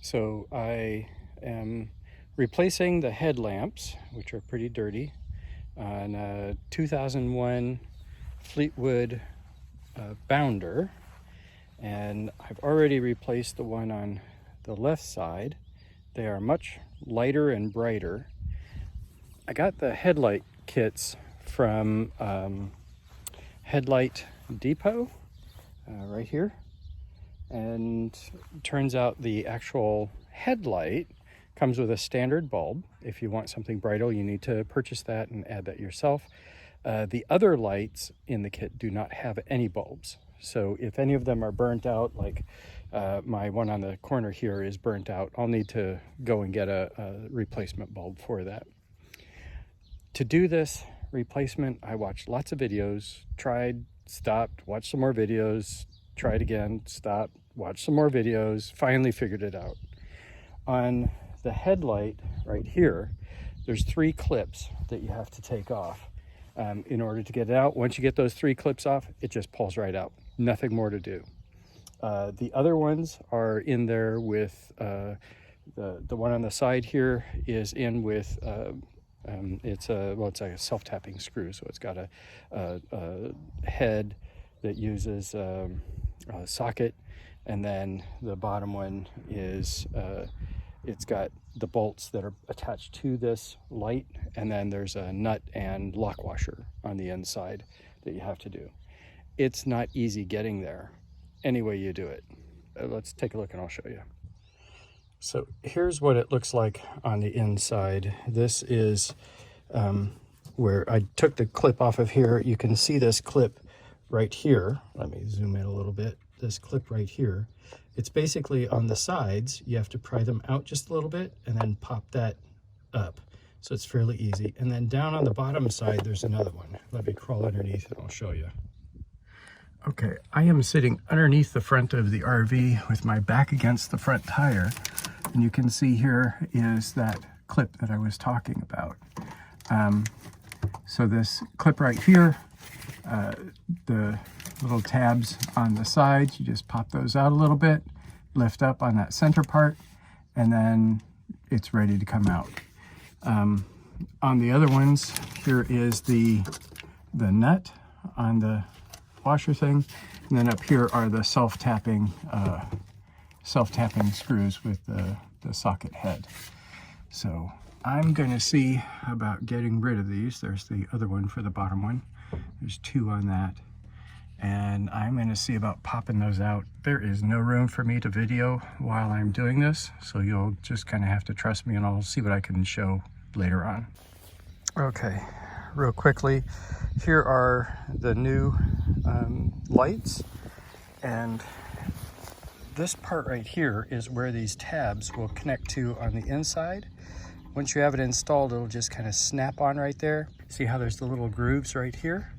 So I am replacing the headlamps, which are pretty dirty, on a 2001 Fleetwood Bounder, and I've already replaced the one on the left side. They are much lighter and brighter. I got the headlight kits from Headlight Depot right here, and turns out the actual headlight comes with a standard bulb. If you want something brighter, you need to purchase that and add that yourself. The other lights in the kit do not have any bulbs. So if any of them are burnt out, like my one on the corner here is burnt out, I'll need to go and get a replacement bulb for that. To do this replacement, I watched lots of videos, tried, stopped, watched some more videos, tried again, stopped, watched some more videos, finally figured it out. On the headlight right here, there's 3 clips that you have to take off in order to get it out. Once you get those 3 clips off, it just pulls right out. Nothing more to do. The other ones are in there with, the one on the side here is in with, it's like a self-tapping screw. So it's got a head that uses a socket, and then the bottom one is it's got the bolts that are attached to this light, and then there's a nut and lock washer on the inside that you have to do. It's not easy getting there any way you do it. Let's take a look and I'll show you. So here's what it looks like on the inside. This is where I took the clip off of here. You can see this clip right here. Let me zoom in a little bit. This clip right here, it's basically on the sides. You have to pry them out just a little bit and then pop that up. So it's fairly easy. And then down on the bottom side, there's another one. Let me crawl underneath and I'll show you. Okay, I am sitting underneath the front of the RV with my back against the front tire. And you can see here is that clip that I was talking about. So this clip right here, the little tabs on the sides, you just pop those out a little bit, lift up on that center part, and then it's ready to come out. On the other ones, here is the nut on the washer thing, and then up here are the self-tapping screws with the socket head. So I'm going to see about getting rid of these. There's the other one for the bottom one. There's 2 on that. And I'm going to see about popping those out. There is no room for me to video while I'm doing this, so you'll just kind of have to trust me, and I'll see what I can show later on. Okay, real quickly, here are the new lights, and this part right here is where these tabs will connect to on the inside. Once you have it installed, it'll just kind of snap on right there. See how there's the little grooves right here?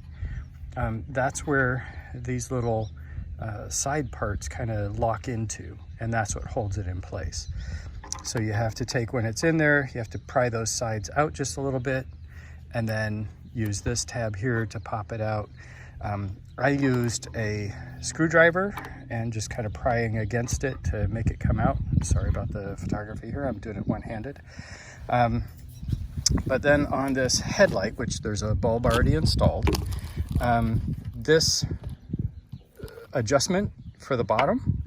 That's where these little side parts kind of lock into, and that's what holds it in place. So you have to take, when it's in there, you have to pry those sides out just a little bit, and then use this tab here to pop it out. I used a screwdriver and just kind of prying against it to make it come out. Sorry about the photography here, I'm doing it one-handed. But then on this headlight, which there's a bulb already installed, this adjustment for the bottom,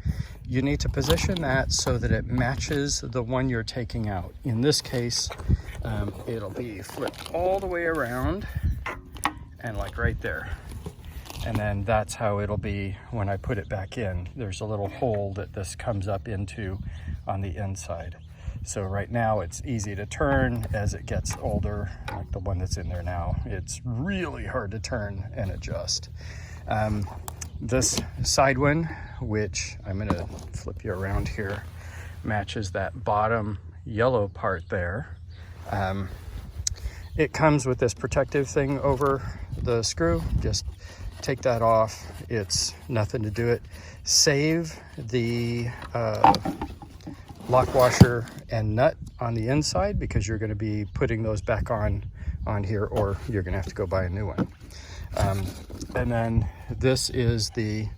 you need to position that so that it matches the one you're taking out. In this case, it'll be flipped all the way around and like right there. And then that's how it'll be when I put it back in. There's a little hole that this comes up into on the inside. So right now it's easy to turn. As it gets older, like the one that's in there now, it's really hard to turn and adjust. This side one, which I'm gonna flip you around here, matches that bottom yellow part there. It comes with this protective thing over the screw. Just take that off. It's nothing to do it. Save the lock washer and nut on the inside, because you're going to be putting those back on here, or you're going to have to go buy a new one. And then this is the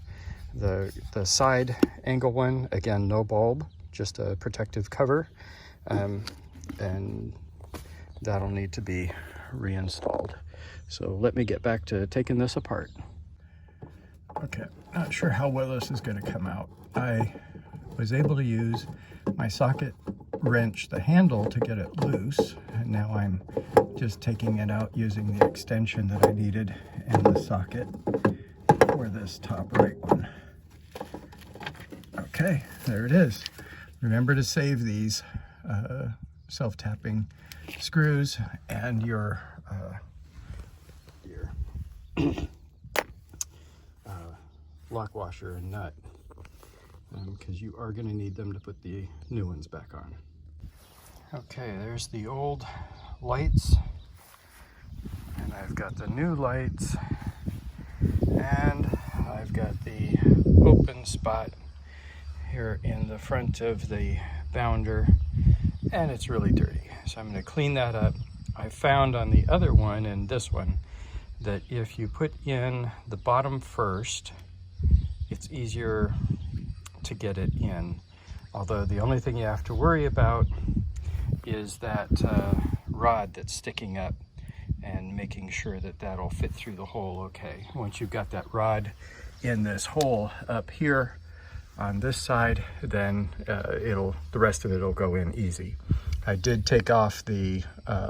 side angle one. Again, no bulb, just a protective cover, and that'll need to be reinstalled. So let me get back to taking this apart. Okay, not sure how well this is going to come out. I was able to use my socket wrench, the handle, to get it loose, and now I'm just taking it out using the extension that I needed in the socket for this top right one. Okay, there it is. Remember to save these self-tapping screws and your lock washer and nut, because you are going to need them to put the new ones back on. Okay, there's the old lights, and I've got the new lights, and I've got the open spot here in the front of the Bounder, and it's really dirty, so I'm going to clean that up. I found on the other one and this one that if you put in the bottom first, it's easier to get it in. Although the only thing you have to worry about is that rod that's sticking up, and making sure that that'll fit through the hole okay. Once you've got that rod in this hole up here on this side, then the rest of it will go in easy. I did take off the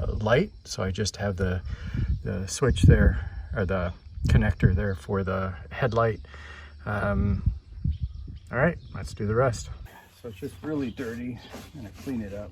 light, so I just have the switch there, or the connector there for the headlight. All right, let's do the rest. So it's just really dirty. I'm gonna clean it up.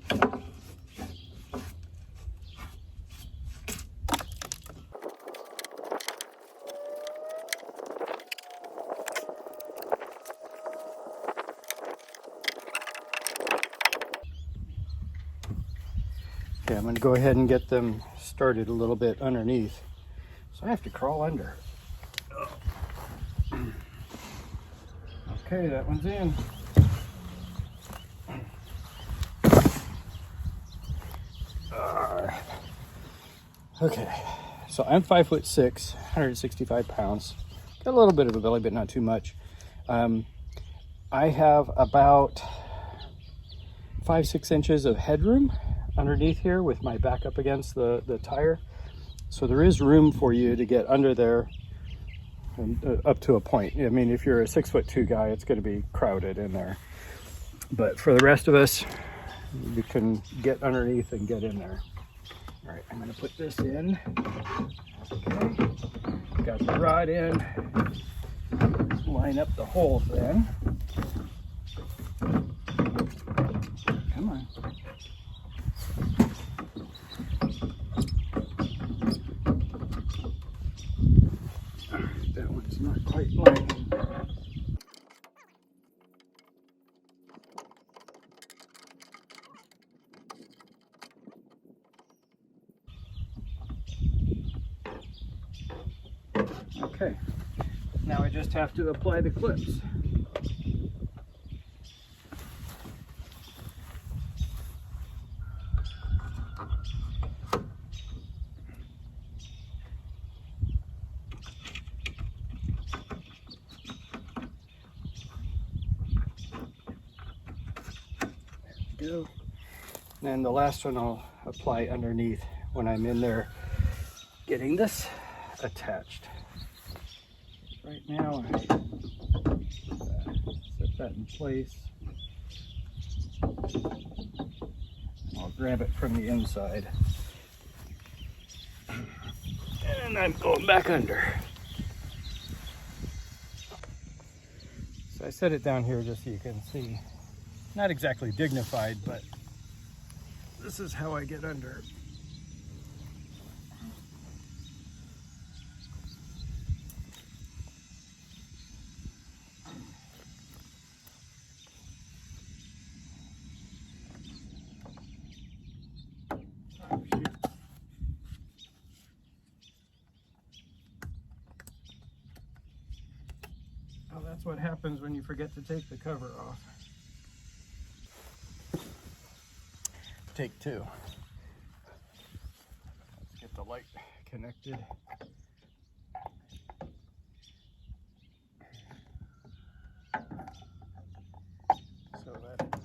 Okay, I'm going to go ahead and get them started a little bit underneath. So I have to crawl under. Okay, that one's in. Okay, so I'm 5'6", 165 pounds. Got a little bit of a belly, but not too much. I have about 5-6 inches of headroom underneath here with my back up against the tire. So there is room for you to get under there and, up to a point. I mean, if you're a 6'2" guy, it's going to be crowded in there. But for the rest of us, we can get underneath and get in there. All right, I'm going to put this in. Okay, got the rod in. Line up the holes then. Come on. That one's not quite lining. Okay, now I just have to apply the clips. Go. And the last one I'll apply underneath when I'm in there getting this attached. Right now, I set that in place. I'll grab it from the inside. And I'm going back under. So I set it down here just so you can see. Not exactly dignified, but this is how I get under. Oh, shoot. Oh, that's what happens when you forget to take the cover off. Take two. Let's get the light connected. So that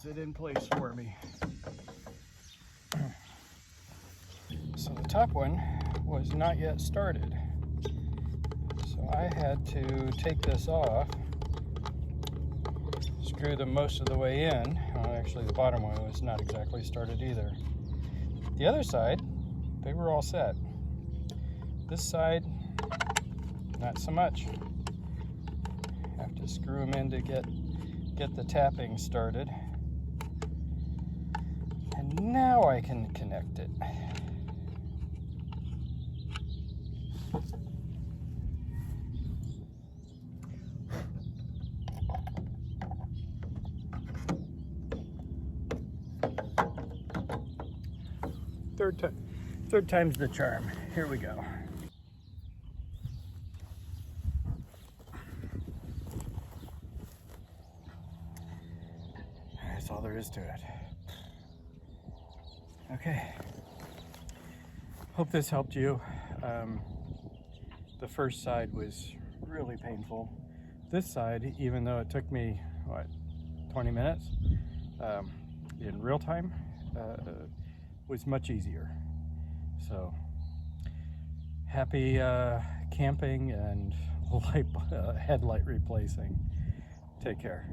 holds it in place for me. So the top one was not yet started. So I had to take this off, screw them most of the way in. Actually, the bottom one was not exactly started either. The other side, they were all set. This side, not so much. Have to screw them in to get the tapping started. And now I can connect it. Third time's the charm. Here we go. That's all there is to it. Okay. Hope this helped you. The first side was really painful. This side, even though it took me, 20 minutes in real time, was much easier. So happy camping and headlight replacing. Take care.